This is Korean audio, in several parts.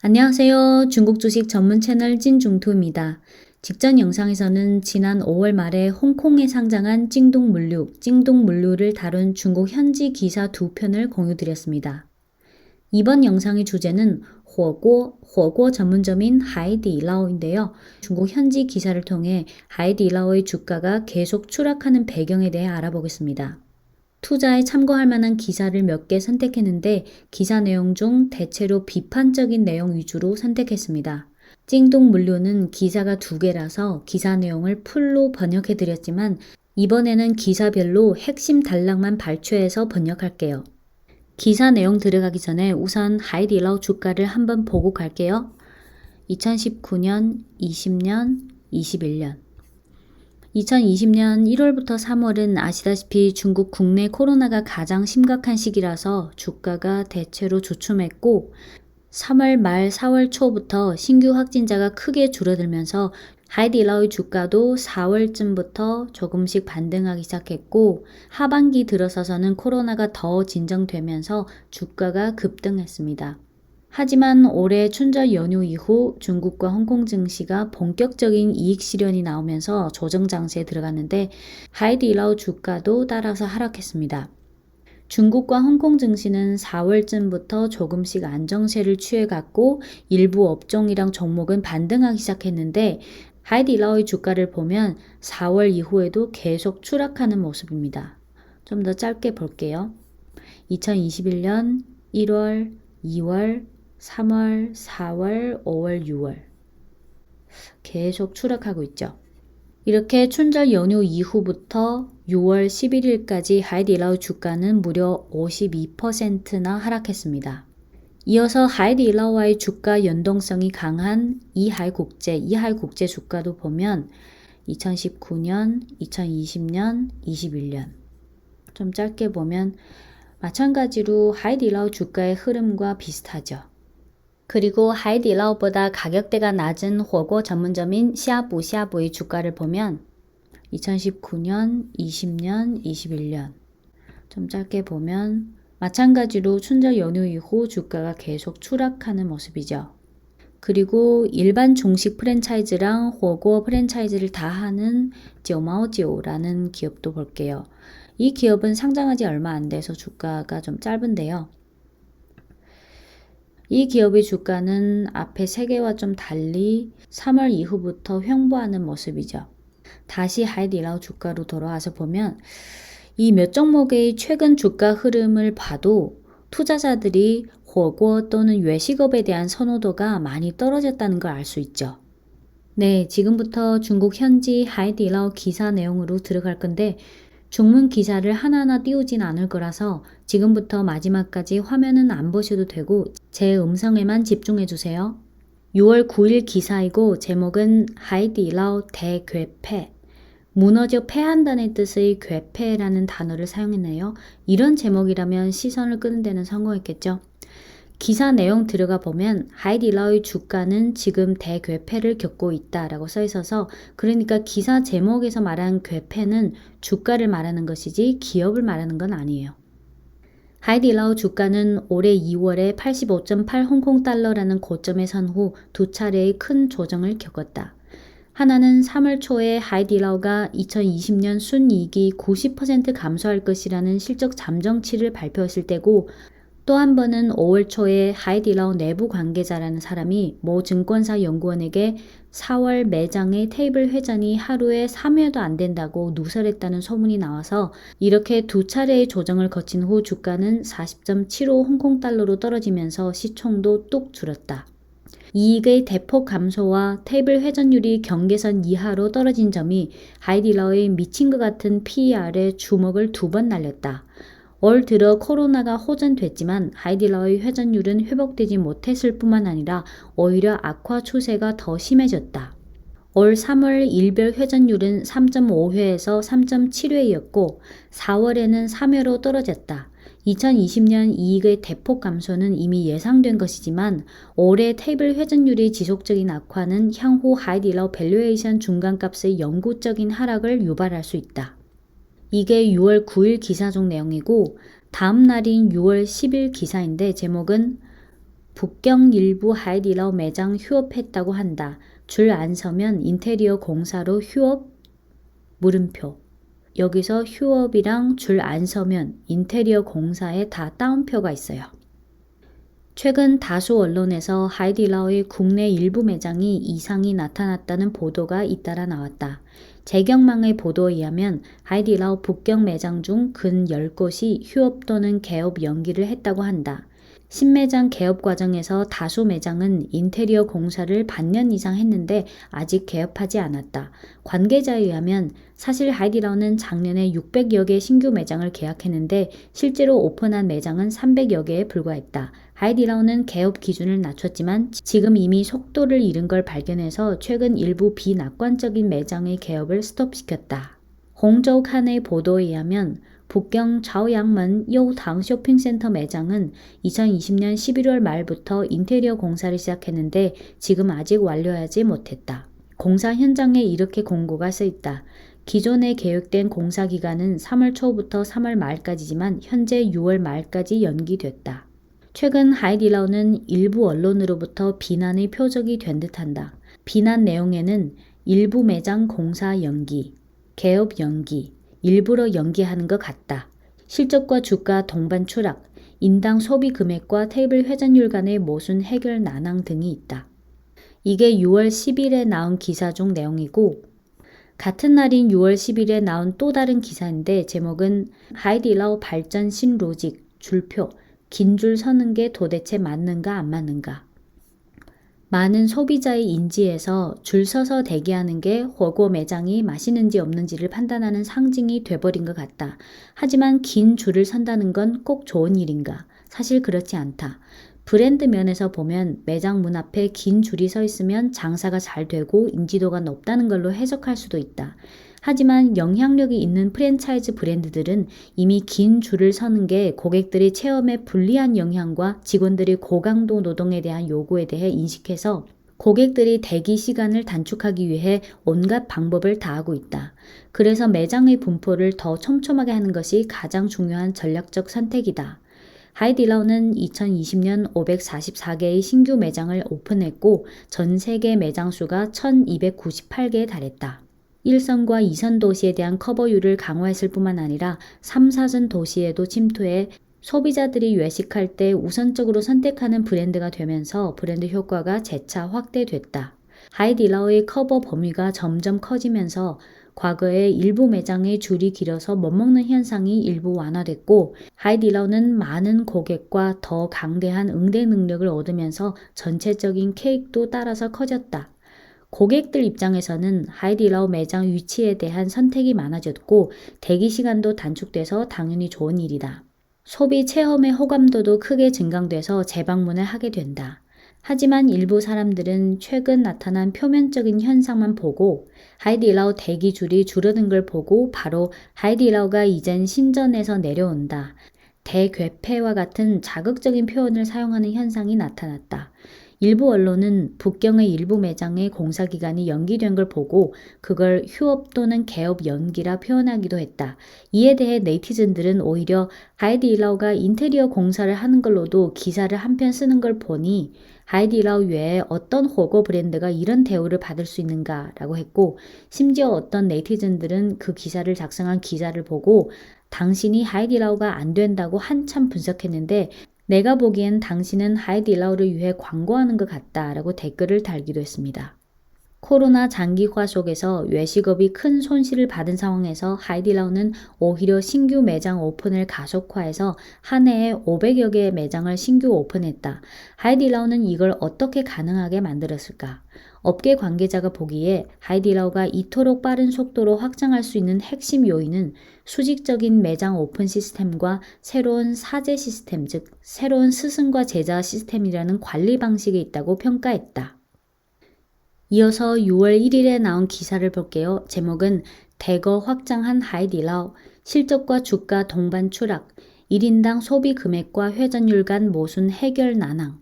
안녕하세요. 중국 주식 전문 채널 찐중투입니다. 직전 영상에서는 지난 5월 말에 홍콩에 상장한 찡동물류를 다룬 중국 현지 기사 두 편을 공유드렸습니다. 이번 영상의 주제는火锅 전문점인 하이디라오인데요. 중국 현지 기사를 통해 하이디라오의 주가가 계속 추락하는 배경에 대해 알아보겠습니다. 투자에 참고할 만한 기사를 몇 개 선택했는데 기사 내용 중 대체로 비판적인 내용 위주로 선택했습니다. 찡동물류는 기사가 두 개라서 기사 내용을 풀로 번역해드렸지만 이번에는 기사별로 핵심 단락만 발췌해서 번역할게요. 기사 내용 들어가기 전에 우선 하이디라오 주가를 한번 보고 갈게요. 2019년, 20년, 21년 2020년 1월부터 3월은 아시다시피 중국 국내 코로나가 가장 심각한 시기라서 주가가 대체로 주춤했고 3월 말 4월 초부터 신규 확진자가 크게 줄어들면서 하이디라오의 주가도 4월쯤부터 조금씩 반등하기 시작했고 하반기 들어서서는 코로나가 더 진정되면서 주가가 급등했습니다. 하지만 올해 춘절 연휴 이후 중국과 홍콩 증시가 본격적인 이익 실현이 나오면서 조정 장세에 들어갔는데 하이디라오 주가도 따라서 하락했습니다. 중국과 홍콩 증시는 4월쯤부터 조금씩 안정세를 취해갔고 일부 업종이랑 종목은 반등하기 시작했는데 하이디라오의 주가를 보면 4월 이후에도 계속 추락하는 모습입니다. 좀 더 짧게 볼게요. 2021년 1월, 2월, 3월, 4월, 5월, 6월 계속 추락하고 있죠. 이렇게 춘절 연휴 이후부터 6월 11일까지 하이디라오 주가는 무려 52%나 하락했습니다. 이어서 하이디라오와의 주가 연동성이 강한 이하이국제 주가도 보면 2019년, 2020년, 21년 좀 짧게 보면 마찬가지로 하이디라오 주가의 흐름과 비슷하죠. 그리고 하이디라오보다 가격대가 낮은火锅 전문점인 샤브의 주가를 보면 2019년, 20년, 21년 좀 짧게 보면 마찬가지로 춘절 연휴 이후 주가가 계속 추락하는 모습이죠. 그리고 일반 중식 프랜차이즈랑 火锅 프랜차이즈를 다 하는 찌오마오찌오라는 기업도 볼게요. 이 기업은 상장하지 얼마 안 돼서 주가가 좀 짧은데요. 이 기업의 주가는 앞에 세 개와 좀 달리 3월 이후부터 횡보하는 모습이죠. 다시 하이디라오 주가로 돌아와서 보면 이 몇 종목의 최근 주가 흐름을 봐도 투자자들이 火锅 또는 외식업에 대한 선호도가 많이 떨어졌다는 걸 알 수 있죠. 네, 지금부터 중국 현지 하이디라오 기사 내용으로 들어갈 건데 중문 기사를 하나하나 띄우진 않을 거라서 지금부터 마지막까지 화면은 안 보셔도 되고 제 음성에만 집중해 주세요. 6월 9일 기사이고 제목은 하이디라오 대괴폐, 무너져 패한다는 뜻의 괴폐라는 단어를 사용했네요. 이런 제목이라면 시선을 끄는 데는 성공했겠죠. 기사 내용 들어가 보면 하이디라오의 주가는 지금 대괴폐를 겪고 있다라고 써 있어서 그러니까 기사 제목에서 말한 괴폐는 주가를 말하는 것이지 기업을 말하는 건 아니에요. 하이디라오 주가는 올해 2월에 85.8 홍콩 달러라는 고점에 선 후 두 차례의 큰 조정을 겪었다. 하나는 3월 초에 하이디라오가 2020년 순이익이 90% 감소할 것이라는 실적 잠정치를 발표했을 때고 또 한 번은 5월 초에 하이디라오 내부 관계자라는 사람이 모 증권사 연구원에게 4월 매장의 테이블 회전이 하루에 3회도 안 된다고 누설했다는 소문이 나와서 이렇게 두 차례의 조정을 거친 후 주가는 40.75 홍콩 달러로 떨어지면서 시총도 뚝 줄었다. 이익의 대폭 감소와 테이블 회전율이 경계선 이하로 떨어진 점이 하이디라오의 미친 것 같은 PER에 주먹을 두 번 날렸다. 올 들어 코로나가 호전됐지만 하이디라오의 회전율은 회복되지 못했을 뿐만 아니라 오히려 악화 추세가 더 심해졌다. 올 3월 일별 회전율은 3.5회에서 3.7회였고 4월에는 3회로 떨어졌다. 2020년 이익의 대폭 감소는 이미 예상된 것이지만 올해 테이블 회전율이 지속적인 악화는 향후 하이디라오 밸류에이션 중간값의 영구적인 하락을 유발할 수 있다. 이게 6월 9일 기사 중 내용이고 다음 날인 6월 10일 기사인데 제목은 북경 일부 하이디라오 매장 휴업했다고 한다. 줄 안 서면 인테리어 공사로 휴업? 물음표. 여기서 휴업이랑 줄 안 서면 인테리어 공사에 다 따옴표가 있어요. 최근 다수 언론에서 하이디라오의 국내 일부 매장이 이상이 나타났다는 보도가 잇따라 나왔다. 재경망의 보도에 의하면 하이디라오 북경 매장 중 근 10곳이 휴업 또는 개업 연기를 했다고 한다. 신매장 개업 과정에서 다수 매장은 인테리어 공사를 반년 이상 했는데 아직 개업하지 않았다. 관계자에 의하면 사실 하이디라오는 작년에 600여 개 신규 매장을 계약했는데 실제로 오픈한 매장은 300여 개에 불과했다. 하이디라오는 개업 기준을 낮췄지만 지금 이미 속도를 잃은 걸 발견해서 최근 일부 비낙관적인 매장의 개업을 스톱시켰다. 홍저우 칸의 보도에 의하면 북경 좌우양먼 요당 쇼핑센터 매장은 2020년 11월 말부터 인테리어 공사를 시작했는데 지금 아직 완료하지 못했다. 공사 현장에 이렇게 공고가 써있다. 기존에 계획된 공사 기간은 3월 초부터 3월 말까지지만 현재 6월 말까지 연기됐다. 최근 하이디라오는 일부 언론으로부터 비난의 표적이 된 듯한다. 비난 내용에는 일부 매장 공사 연기, 개업 연기, 일부러 연기하는 것 같다. 실적과 주가 동반 추락, 인당 소비 금액과 테이블 회전율 간의 모순 해결 난항 등이 있다. 이게 6월 10일에 나온 기사 중 내용이고 같은 날인 6월 10일에 나온 또 다른 기사인데 제목은 하이디라오 발전 신로직, 줄표, 긴 줄 서는 게 도대체 맞는가 안 맞는가. 많은 소비자의 인지에서 줄 서서 대기하는 게火锅 매장이 맛있는지 없는지를 판단하는 상징이 돼버린 것 같다. 하지만 긴 줄을 선다는 건 꼭 좋은 일인가? 사실 그렇지 않다. 브랜드 면에서 보면 매장 문 앞에 긴 줄이 서 있으면 장사가 잘 되고 인지도가 높다는 걸로 해석할 수도 있다. 하지만 영향력이 있는 프랜차이즈 브랜드들은 이미 긴 줄을 서는 게 고객들의 체험에 불리한 영향과 직원들의 고강도 노동에 대한 요구에 대해 인식해서 고객들이 대기 시간을 단축하기 위해 온갖 방법을 다하고 있다. 그래서 매장의 분포를 더 촘촘하게 하는 것이 가장 중요한 전략적 선택이다. 하이디라오는 2020년 544개의 신규 매장을 오픈했고 전 세계 매장 수가 1298개에 달했다. 1선과 2선 도시에 대한 커버율을 강화했을 뿐만 아니라 3, 4선 도시에도 침투해 소비자들이 외식할 때 우선적으로 선택하는 브랜드가 되면서 브랜드 효과가 재차 확대됐다. 하이디라오의 커버 범위가 점점 커지면서 과거에 일부 매장의 줄이 길어서 못 먹는 현상이 일부 완화됐고 하이디라오는 많은 고객과 더 강대한 응대 능력을 얻으면서 전체적인 케이크도 따라서 커졌다. 고객들 입장에서는 하이디라오 매장 위치에 대한 선택이 많아졌고 대기 시간도 단축돼서 당연히 좋은 일이다. 소비 체험의 호감도도 크게 증강돼서 재방문을 하게 된다. 하지만 일부 사람들은 최근 나타난 표면적인 현상만 보고 하이디라오 대기 줄이 줄어든 걸 보고 바로 하이디라오가 이젠 신전에서 내려온다. 대괴폐와 같은 자극적인 표현을 사용하는 현상이 나타났다. 일부 언론은 북경의 일부 매장의 공사 기간이 연기된 걸 보고 그걸 휴업 또는 개업 연기라 표현하기도 했다. 이에 대해 네티즌들은 오히려 하이디라오가 인테리어 공사를 하는 걸로도 기사를 한 편 쓰는 걸 보니 하이디라오 외에 어떤火锅 브랜드가 이런 대우를 받을 수 있는가라고 했고 심지어 어떤 네티즌들은 그 기사를 작성한 기자를 보고 당신이 하이디라오가 안 된다고 한참 분석했는데 내가 보기엔 당신은 하이디라오를 위해 광고하는 것 같다 라고 댓글을 달기도 했습니다. 코로나 장기화 속에서 외식업이 큰 손실을 받은 상황에서 하이디라오는 오히려 신규 매장 오픈을 가속화해서 한 해에 500여 개의 매장을 신규 오픈했다. 하이디라오는 이걸 어떻게 가능하게 만들었을까? 업계 관계자가 보기에 하이디라오가 이토록 빠른 속도로 확장할 수 있는 핵심 요인은 수직적인 매장 오픈 시스템과 새로운 사제 시스템, 즉 새로운 스승과 제자 시스템이라는 관리 방식에 있다고 평가했다. 이어서 6월 1일에 나온 기사를 볼게요. 제목은 대거 확장한 하이디라오, 실적과 주가 동반 추락, 1인당 소비 금액과 회전율 간 모순 해결 난항.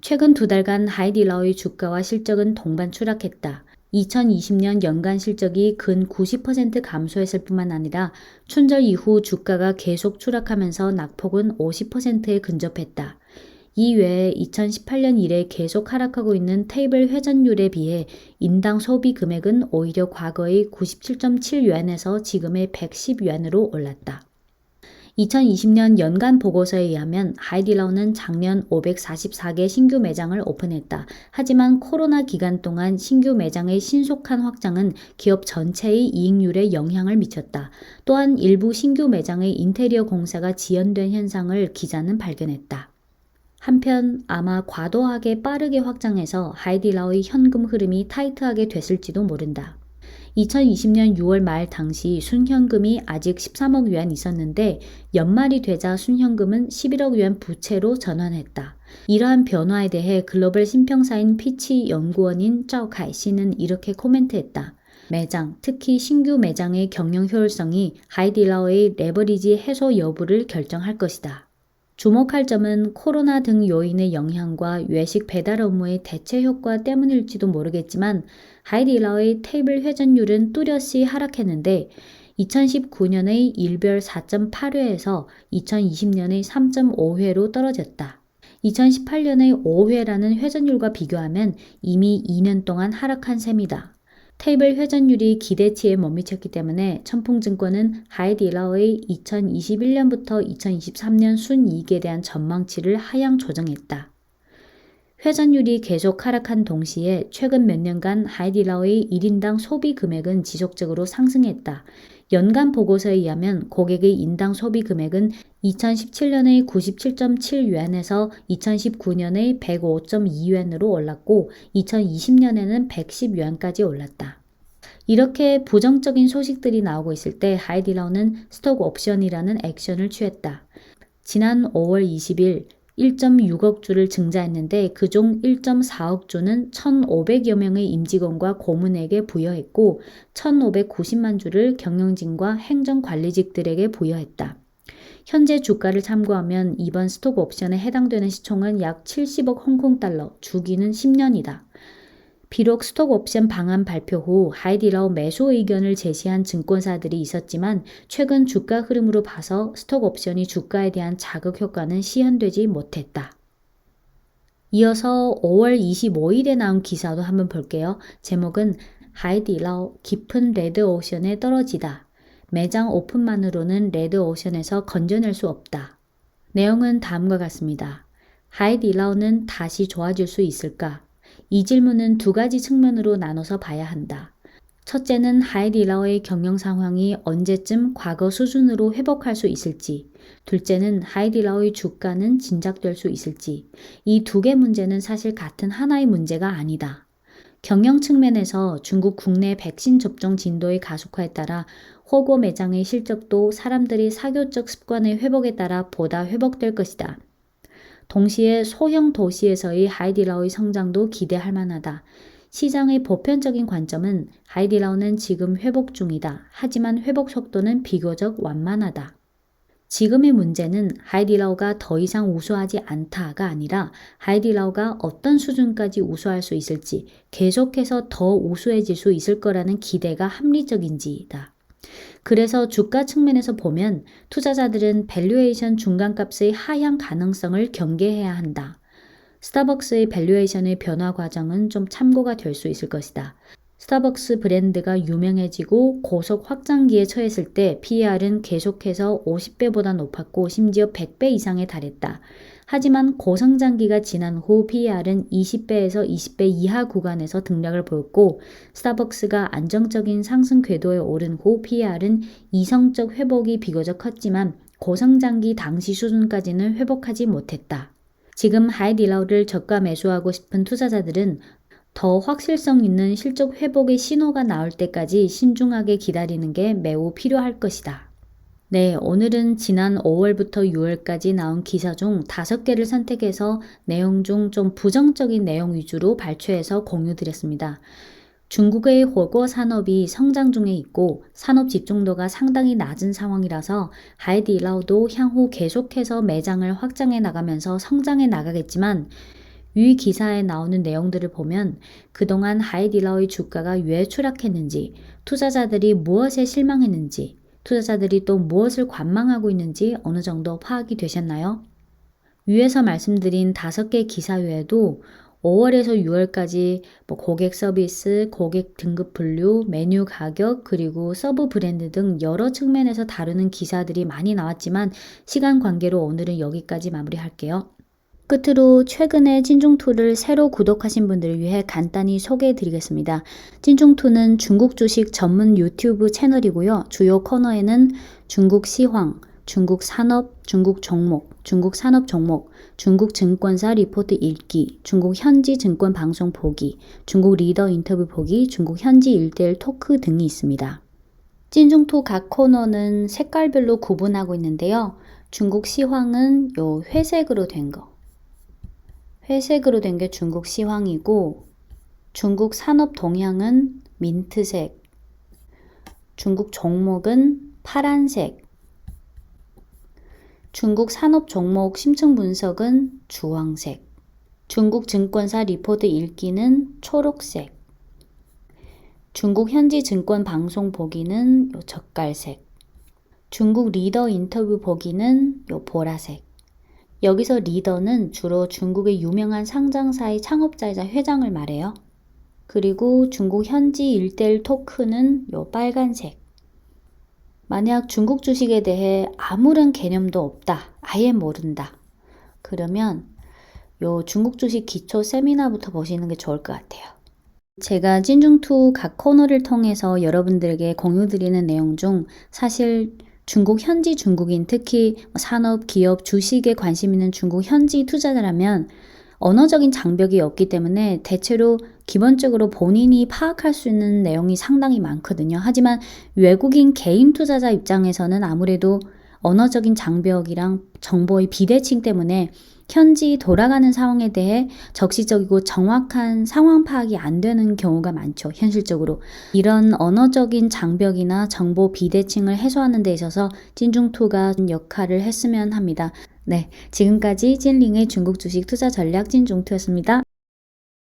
최근 2달간 하이디라오의 주가와 실적은 동반 추락했다. 2020년 연간 실적이 근 90% 감소했을 뿐만 아니라 춘절 이후 주가가 계속 추락하면서 낙폭은 50%에 근접했다. 이외에 2018년 이래 계속 하락하고 있는 테이블 회전율에 비해 인당 소비 금액은 오히려 과거의 97.7위안에서 지금의 110위안으로 올랐다. 2020년 연간 보고서에 의하면 하이디라오는 작년 544개 신규 매장을 오픈했다. 하지만 코로나 기간 동안 신규 매장의 신속한 확장은 기업 전체의 이익률에 영향을 미쳤다. 또한 일부 신규 매장의 인테리어 공사가 지연된 현상을 기자는 발견했다. 한편 아마 과도하게 빠르게 확장해서 하이디라오의 현금 흐름이 타이트하게 됐을지도 모른다. 2020년 6월 말 당시 순현금이 아직 13억 위안 있었는데 연말이 되자 순현금은 11억 위안 부채로 전환했다. 이러한 변화에 대해 글로벌 신평사인 피치 연구원인 짜오카이 씨는 이렇게 코멘트했다. 매장, 특히 신규 매장의 경영 효율성이 하이디라오의 레버리지 해소 여부를 결정할 것이다. 주목할 점은 코로나 등 요인의 영향과 외식 배달 업무의 대체 효과 때문일지도 모르겠지만 하이디라오의 테이블 회전율은 뚜렷이 하락했는데 2019년의 일별 4.8회에서 2020년의 3.5회로 떨어졌다. 2018년의 5회라는 회전율과 비교하면 이미 2년 동안 하락한 셈이다. 테이블 회전율이 기대치에 못 미쳤기 때문에 천풍증권은 하이디라오의 2021년부터 2023년 순이익에 대한 전망치를 하향 조정했다. 회전율이 계속 하락한 동시에 최근 몇 년간 하이디라오의 1인당 소비 금액은 지속적으로 상승했다. 연간 보고서에 의하면 고객의 인당 소비 금액은 2017년의 97.7위안에서 2019년의 105.2위안으로 올랐고 2020년에는 110위안까지 올랐다. 이렇게 부정적인 소식들이 나오고 있을 때 하이디라오는 스톡 옵션이라는 액션을 취했다. 지난 5월 20일 1.6억 주를 증자했는데 그중 1.4억 주는 1,500여 명의 임직원과 고문에게 부여했고 1,590만 주를 경영진과 행정관리직들에게 부여했다. 현재 주가를 참고하면 이번 스톡 옵션에 해당되는 시총은 약 70억 홍콩달러, 주기는 10년이다. 비록 스톡 옵션 방안 발표 후 하이디라오 매수 의견을 제시한 증권사들이 있었지만 최근 주가 흐름으로 봐서 스톡 옵션이 주가에 대한 자극 효과는 시현되지 못했다. 이어서 5월 25일에 나온 기사도 한번 볼게요. 제목은 하이디라오 깊은 레드오션에 떨어지다. 매장 오픈만으로는 레드오션에서 건져낼 수 없다. 내용은 다음과 같습니다. 하이디라오는 다시 좋아질 수 있을까? 이 질문은 두 가지 측면으로 나눠서 봐야 한다. 첫째는 하이디라오의 경영 상황이 언제쯤 과거 수준으로 회복할 수 있을지, 둘째는 하이디라오의 주가는 진작될 수 있을지. 이 두 개 문제는 사실 같은 하나의 문제가 아니다. 경영 측면에서 중국 국내 백신 접종 진도의 가속화에 따라 호거 매장의 실적도 사람들이 사교적 습관의 회복에 따라 보다 회복될 것이다. 동시에 소형 도시에서의 하이디라오의 성장도 기대할 만하다. 시장의 보편적인 관점은 하이디라오는 지금 회복 중이다. 하지만 회복 속도는 비교적 완만하다. 지금의 문제는 하이디라오가 더 이상 우수하지 않다가 아니라 하이디라오가 어떤 수준까지 우수할 수 있을지, 계속해서 더 우수해질 수 있을 거라는 기대가 합리적인지다. 그래서 주가 측면에서 보면 투자자들은 밸류에이션 중간값의 하향 가능성을 경계해야 한다. 스타벅스의 밸류에이션의 변화 과정은 좀 참고가 될 수 있을 것이다. 스타벅스 브랜드가 유명해지고 고속 확장기에 처했을 때 PER은 계속해서 50배보다 높았고 심지어 100배 이상에 달했다. 하지만 고성장기가 지난 후 PER은 20배에서 20배 이하 구간에서 등락을 보였고 스타벅스가 안정적인 상승 궤도에 오른 후 PER은 이성적 회복이 비교적 컸지만 고성장기 당시 수준까지는 회복하지 못했다. 지금 하이디라오를 저가 매수하고 싶은 투자자들은 더 확실성 있는 실적 회복의 신호가 나올 때까지 신중하게 기다리는 게 매우 필요할 것이다. 네, 오늘은 지난 5월부터 6월까지 나온 기사 중 5개를 선택해서 내용 중 좀 부정적인 내용 위주로 발췌해서 공유드렸습니다. 중국의 호거 산업이 성장 중에 있고 산업 집중도가 상당히 낮은 상황이라서 하이디라오도 향후 계속해서 매장을 확장해 나가면서 성장해 나가겠지만 위 기사에 나오는 내용들을 보면 그동안 하이디라오의 주가가 왜 추락했는지, 투자자들이 무엇에 실망했는지, 투자자들이 또 무엇을 관망하고 있는지 어느 정도 파악이 되셨나요? 위에서 말씀드린 5개 기사 외에도 5월에서 6월까지 고객 서비스, 고객 등급 분류, 메뉴 가격, 그리고 서브 브랜드 등 여러 측면에서 다루는 기사들이 많이 나왔지만 시간 관계로 오늘은 여기까지 마무리할게요. 끝으로 최근에 찐중투를 새로 구독하신 분들을 위해 간단히 소개해 드리겠습니다. 찐중투는 중국 주식 전문 유튜브 채널이고요. 주요 코너에는 중국 시황, 중국 산업, 중국 종목, 중국 산업 종목, 중국 증권사 리포트 읽기, 중국 현지 증권 방송 보기, 중국 리더 인터뷰 보기, 중국 현지 1:1 토크 등이 있습니다. 찐중투 각 코너는 색깔별로 구분하고 있는데요. 중국 시황은 요 회색으로 된 거. 회색으로 된 게 중국 시황이고, 중국 산업 동향은 민트색, 중국 종목은 파란색, 중국 산업 종목 심층 분석은 주황색, 중국 증권사 리포트 읽기는 초록색, 중국 현지 증권 방송 보기는 요 젓갈색, 중국 리더 인터뷰 보기는 요 보라색. 여기서 리더는 주로 중국의 유명한 상장사의 창업자이자 회장을 말해요. 그리고 중국 현지 1:1 토크는 요 빨간색. 만약 중국 주식에 대해 아무런 개념도 없다, 아예 모른다. 그러면 요 중국 주식 기초 세미나부터 보시는 게 좋을 것 같아요. 제가 찐중투 각 코너를 통해서 여러분들에게 공유드리는 내용 중 사실 중국 현지 중국인, 특히 산업, 기업, 주식에 관심 있는 중국 현지 투자자라면 언어적인 장벽이 없기 때문에 대체로 기본적으로 본인이 파악할 수 있는 내용이 상당히 많거든요. 하지만 외국인 개인 투자자 입장에서는 아무래도 언어적인 장벽이랑 정보의 비대칭 때문에 현지 돌아가는 상황에 대해 적시적이고 정확한 상황 파악이 안 되는 경우가 많죠. 현실적으로. 이런 언어적인 장벽이나 정보 비대칭을 해소하는 데 있어서 찐중투가 역할을 했으면 합니다. 네, 지금까지 찐링의 중국 주식 투자 전략 찐중투였습니다.